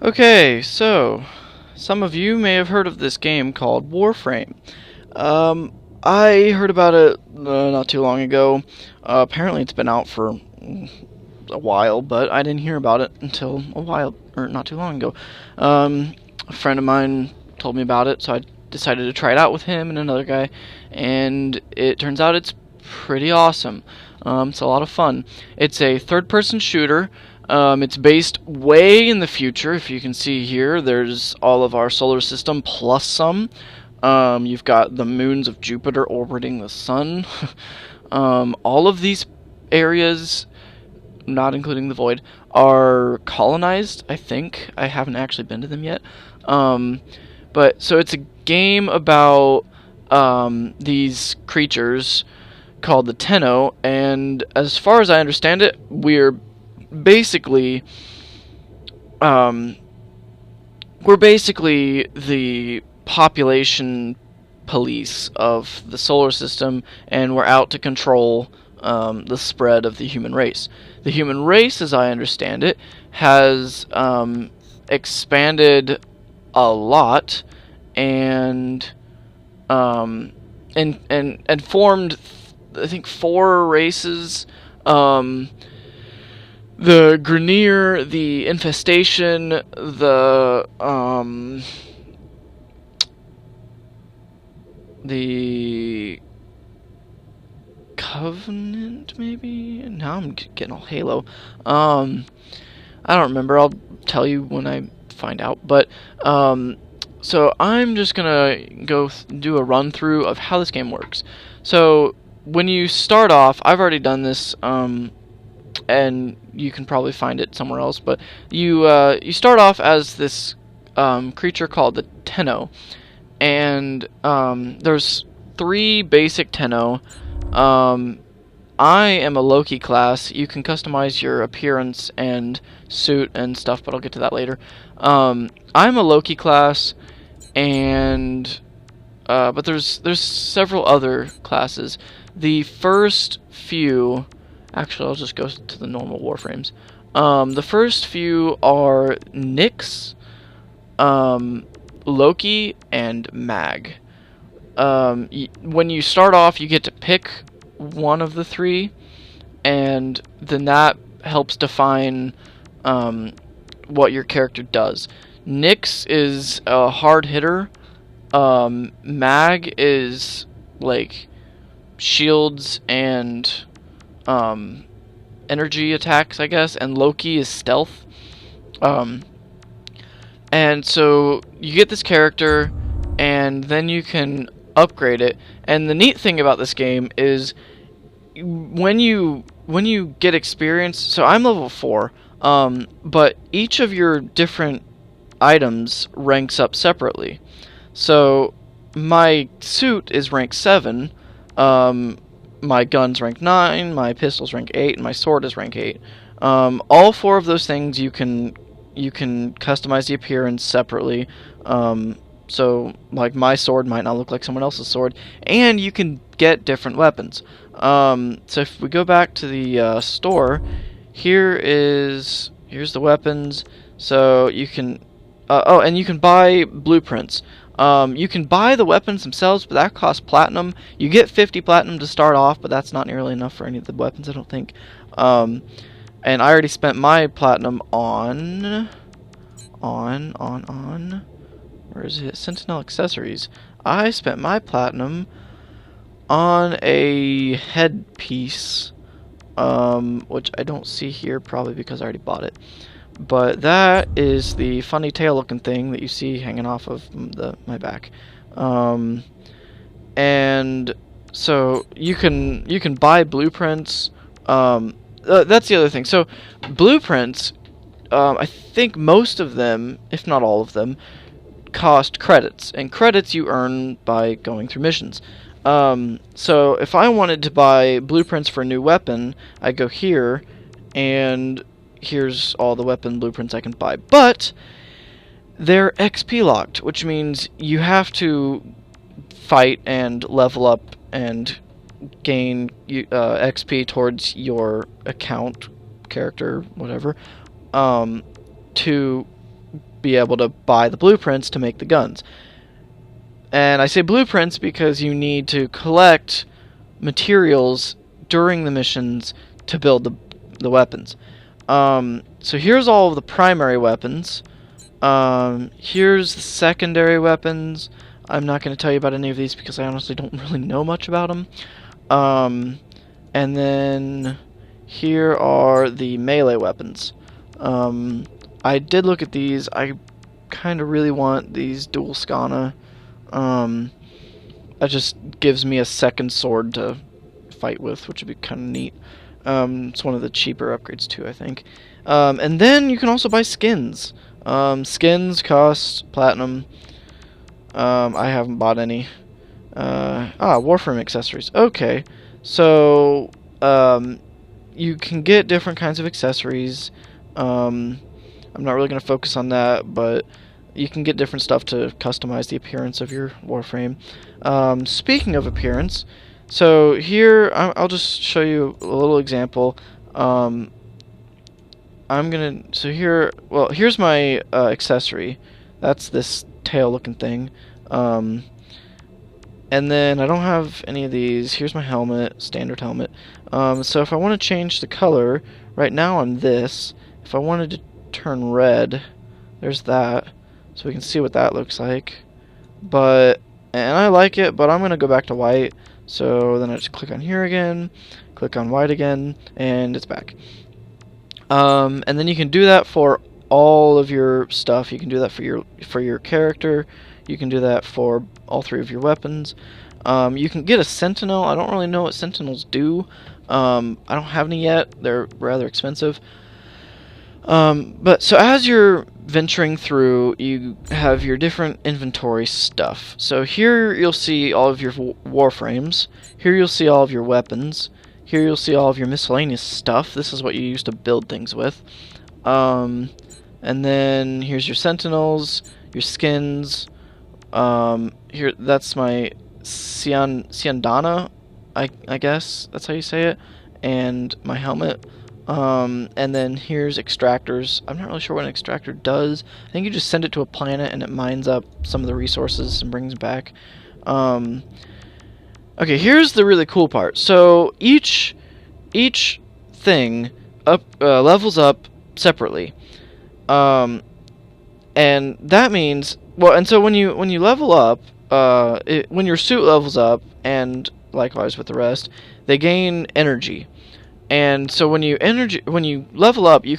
Okay, so some of you may have heard of this game called Warframe. I heard about it not too long ago. Apparently, it's been out for a while, but I didn't hear about it until a while, or not too long ago. A friend of mine told me about it, so I decided to try it out with him and another guy, and it turns out it's pretty awesome. It's a lot of fun. It's a third-person shooter. It's based way in the future. If you can see here, there's all of our solar system plus some. You've got the moons of Jupiter orbiting the sun. All of these areas, not including the void, are colonized, I think. I haven't actually been to them yet. But so it's a game about these creatures called the Tenno, and as far as I understand it, we're basically the population police of the solar system, and we're out to control the spread of the human race. The human race, as I understand it, has expanded a lot and formed, I think, 4 races. The Grenier, the Infestation, the Covenant, maybe? Now I'm getting all Halo. I don't remember. I'll tell you when I find out. But, so I'm just gonna go do a run-through of how this game works. So, when you start off, I've already done this, and you can probably find it somewhere else, but you start off as this creature called the Tenno, and there's 3 basic Tenno. I am a Loki class. You can customize your appearance and suit and stuff, but I'll get to that later. I'm a Loki class, and but there's several other classes. The first few, actually, I'll just go to the normal Warframes. The first few are Nyx, Loki, and Mag. When you start off, you get to pick one of the 3, and then that helps define what your character does. Nyx is a hard hitter. Mag is like shields and energy attacks, I guess, and Loki is stealth. And so you get this character, and then you can upgrade it. And the neat thing about this game is when you get experience. So I'm level 4, but each of your different items ranks up separately. So my suit is rank 7. My gun's rank 9, my pistol's rank 8, and my sword is rank 8. All 4 of those things you can customize the appearance separately. So, like, my sword might not look like someone else's sword, and you can get different weapons. So if we go back to the store, here's the weapons. So you can and you can buy blueprints. You can buy the weapons themselves, but that costs platinum. You get 50 platinum to start off, but that's not nearly enough for any of the weapons, I don't think. And I already spent my platinum on where is it? Sentinel accessories. I spent my platinum on a headpiece, which I don't see here, probably because I already bought it. But that is the funny tail looking thing that you see hanging off of my back. And so you can buy blueprints. That's the other thing. So blueprints, I think most of them, if not all of them, cost credits, and credits you earn by going through missions. So if I wanted to buy blueprints for a new weapon, I go here, and here's all the weapon blueprints I can buy. But they're XP locked, which means you have to fight and level up and gain XP towards your account, character, whatever, to be able to buy the blueprints to make the guns. And I say blueprints because you need to collect materials during the missions to build the weapons. So here's all of the primary weapons. Here's the secondary weapons. I'm not going to tell you about any of these because I honestly don't really know much about them. And then here are the melee weapons. I did look at these. I kind of really want these dual Skana. That just gives me a second sword to fight with, which would be kind of neat. It's one of the cheaper upgrades too, I think. And then you can also buy skins. Skins cost platinum. I haven't bought any. Warframe accessories. Okay, so you can get different kinds of accessories. I'm not really going to focus on that, but you can get different stuff to customize the appearance of your Warframe. Speaking of appearance, so here I'll just show you a little example. Here's my accessory. That's this tail-looking thing. And then I don't have any of these. Here's my helmet, standard helmet. So if I want to change the color, right now I'm this. If I wanted to turn red, there's that. So we can see what that looks like. And I like it, but I'm going to go back to white. So then I just click on here again, click on white again, and it's back. And then you can do that for all of your stuff. You can do that for your character. You can do that for all 3 of your weapons. You can get a sentinel. I don't really know what sentinels do. I don't have any yet. They're rather expensive. But so as you're venturing through, you have your different inventory stuff. So here you'll see all of your warframes. Here you'll see all of your weapons. Here you'll see all of your miscellaneous stuff. This is what you use to build things with. And then here's your sentinels, your skins. Here, that's my Siandana, I guess that's how you say it, and my helmet. And then here's extractors. I'm not really sure what an extractor does. I think you just send it to a planet and it mines up some of the resources and brings it back. Okay, here's the really cool part. So each thing levels up separately. And that means, well, and so when you level up, when your suit levels up, and likewise with the rest, they gain energy. And so when you level up, you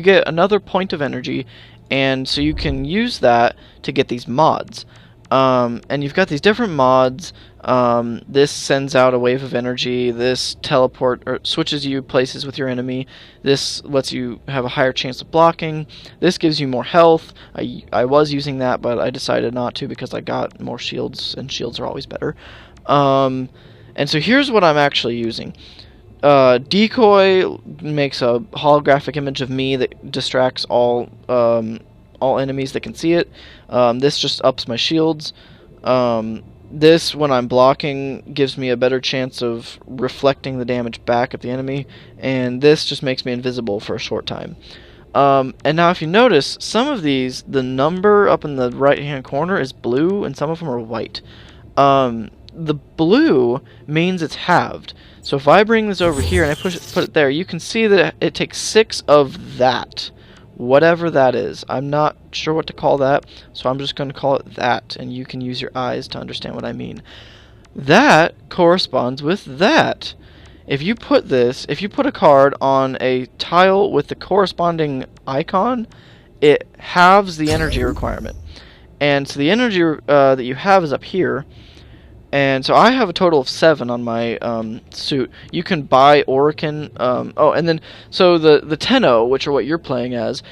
get another point of energy, and so you can use that to get these mods. And you've got these different mods. This sends out a wave of energy. This switches you places with your enemy. This lets you have a higher chance of blocking. This gives you more health. I was using that, but I decided not to because I got more shields, and shields are always better. And so here's what I'm actually using. Decoy makes a holographic image of me that distracts all enemies that can see it. This just ups my shields. This, when I'm blocking, gives me a better chance of reflecting the damage back at the enemy, and this just makes me invisible for a short time. And now if you notice, some of these, the number up in the right hand corner is blue, and some of them are white. The blue means it's halved. So if I bring this over here and I put it there, you can see that it takes 6 of that. Whatever that is. I'm not sure what to call that, so I'm just going to call it that, and you can use your eyes to understand what I mean. That corresponds with that. If you put a card on a tile with the corresponding icon, it halves the energy requirement. And so the energy that you have is up here. And so I have a total of 7 on my suit. You can buy Orican. And then so the Tenno, which are what you're playing as,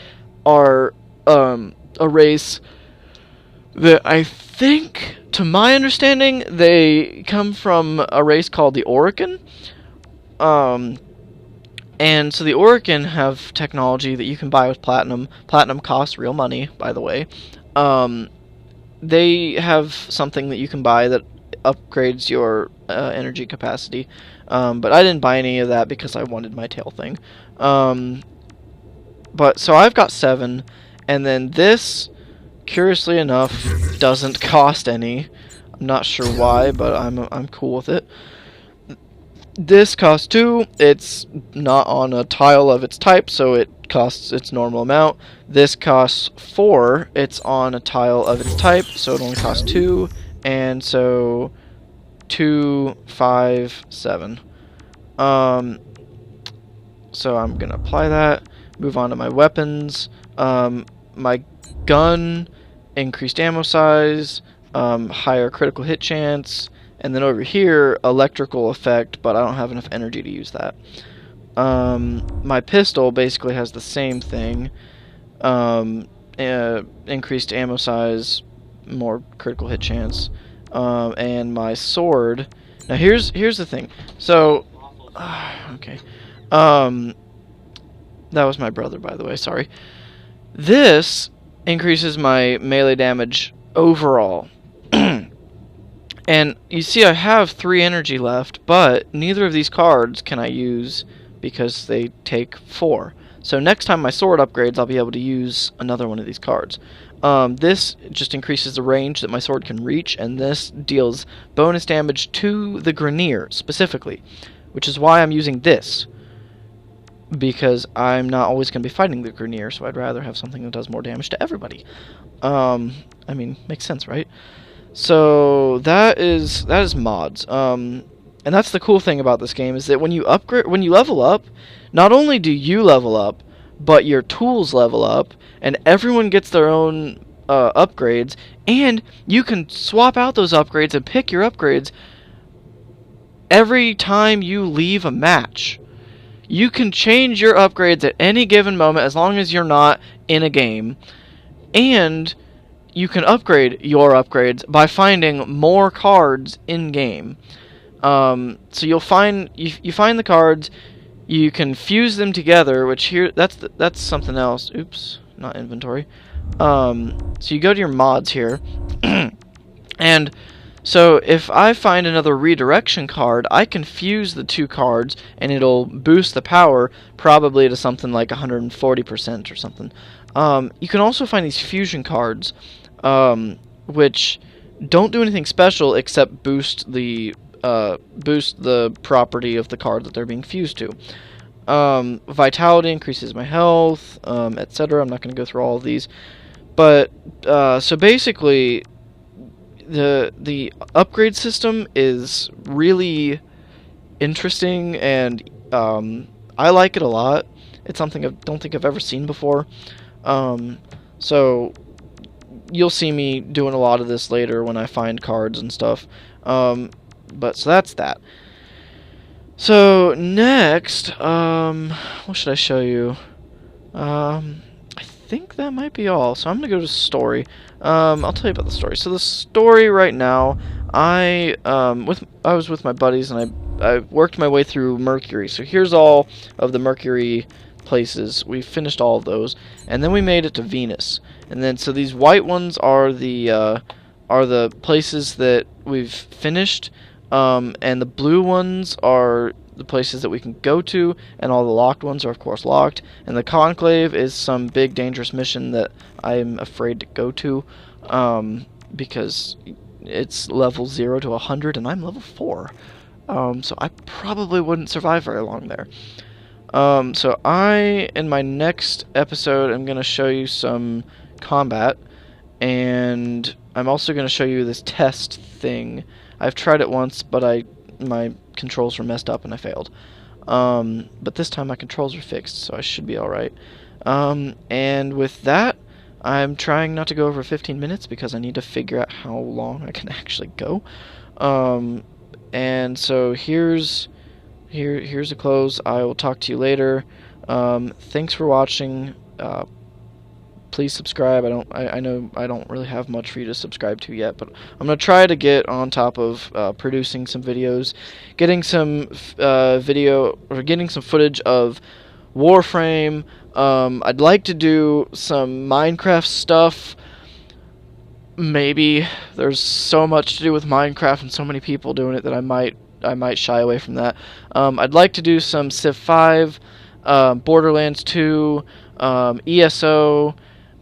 are a race that I think, to my understanding, they come from a race called the Orican. And so the Orican have technology that you can buy with platinum. Platinum costs real money, by the way. They have something that you can buy that upgrades your energy capacity, but I didn't buy any of that because I wanted my tail thing. But so I've got 7, And then this, curiously enough, doesn't cost any. I'm not sure why, but I'm cool with it. This costs 2. It's not on a tile of its type, so it costs its normal amount. This costs 4. It's on a tile of its type, so it only costs 2. And so 2, 5, 7. So I'm gonna apply that. Move on to my weapons. My gun, increased ammo size, higher critical hit chance, and then over here, electrical effect, but I don't have enough energy to use that. My pistol basically has the same thing. Increased ammo size, more critical hit chance, and my sword. Now here's the thing. So, okay. That was my brother, by the way, sorry. This increases my melee damage overall. And you see I have 3 energy left, but neither of these cards can I use because they take 4. So next time my sword upgrades, I'll be able to use another one of these cards. This just increases the range that my sword can reach, and this deals bonus damage to the Grineer specifically, which is why I'm using this. Because I'm not always going to be fighting the Grineer, so I'd rather have something that does more damage to everybody. I mean, makes sense, right? So that is mods. And that's the cool thing about this game is that when you level up, not only do you level up, but your tools level up, and everyone gets their own upgrades, and you can swap out those upgrades and pick your upgrades every time you leave a match. You can change your upgrades at any given moment as long as you're not in a game, and you can upgrade your upgrades by finding more cards in game. So you'll find you find the cards, you can fuse them together, which here that's something else. Oops, not inventory. So you go to your mods here, and so if I find another redirection card, I can fuse the 2 cards, and it'll boost the power probably to something like 140% or something. You can also find these fusion cards, which don't do anything special except boost the property of the card that they're being fused to. Vitality increases my health, etc. I'm not going to go through all of these, but so basically, the upgrade system is really interesting, and I like it a lot. It's something I don't think I've ever seen before. So you'll see me doing a lot of this later when I find cards and stuff. But so that's that. So next, what should I show you? I think that might be all. So I'm gonna go to story. I'll tell you about the story. So the story right now, I was with my buddies, and I worked my way through Mercury. So here's all of the Mercury places. We finished all of those, and then we made it to Venus. And then so these white ones are the places that we've finished, and the blue ones are the places that we can go to, and all the locked ones are of course locked, and the Conclave is some big dangerous mission that I'm afraid to go to, because it's level 0 to 100 and I'm level 4, so I probably wouldn't survive very long there. So in my next episode, I'm going to show you some combat, and I'm also going to show you this test thing. I've tried it once, but my controls were messed up and I failed. But this time my controls are fixed, so I should be alright. And with that, I'm trying not to go over 15 minutes because I need to figure out how long I can actually go. And so here's a close. I will talk to you later. Thanks for watching. Please subscribe. I know I don't really have much for you to subscribe to yet, but I'm gonna try to get on top of producing some videos, getting some getting some footage of Warframe. I'd like to do some Minecraft stuff. Maybe there's so much to do with Minecraft and so many people doing it that I might shy away from that. I'd like to do some Civ 5, Borderlands 2, ESO.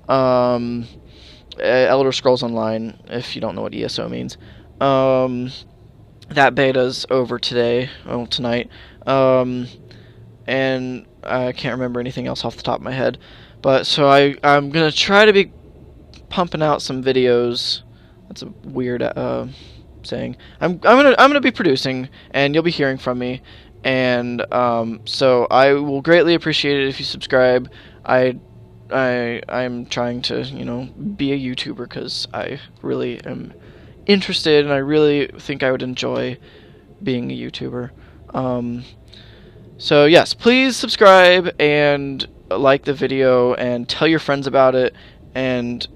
Elder Scrolls Online, if you don't know what ESO means. That beta's over today, well, tonight. And I can't remember anything else off the top of my head. But so I'm gonna try to be pumping out some videos. That's a weird saying. I'm gonna be producing, and you'll be hearing from me. And so I will greatly appreciate it if you subscribe. I'm trying to, be a YouTuber because I really am interested, and I really think I would enjoy being a YouTuber. So yes, please subscribe and like the video and tell your friends about it, and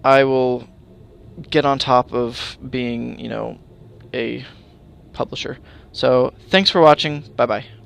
I will get on top of being, a publisher. So thanks for watching. Bye bye.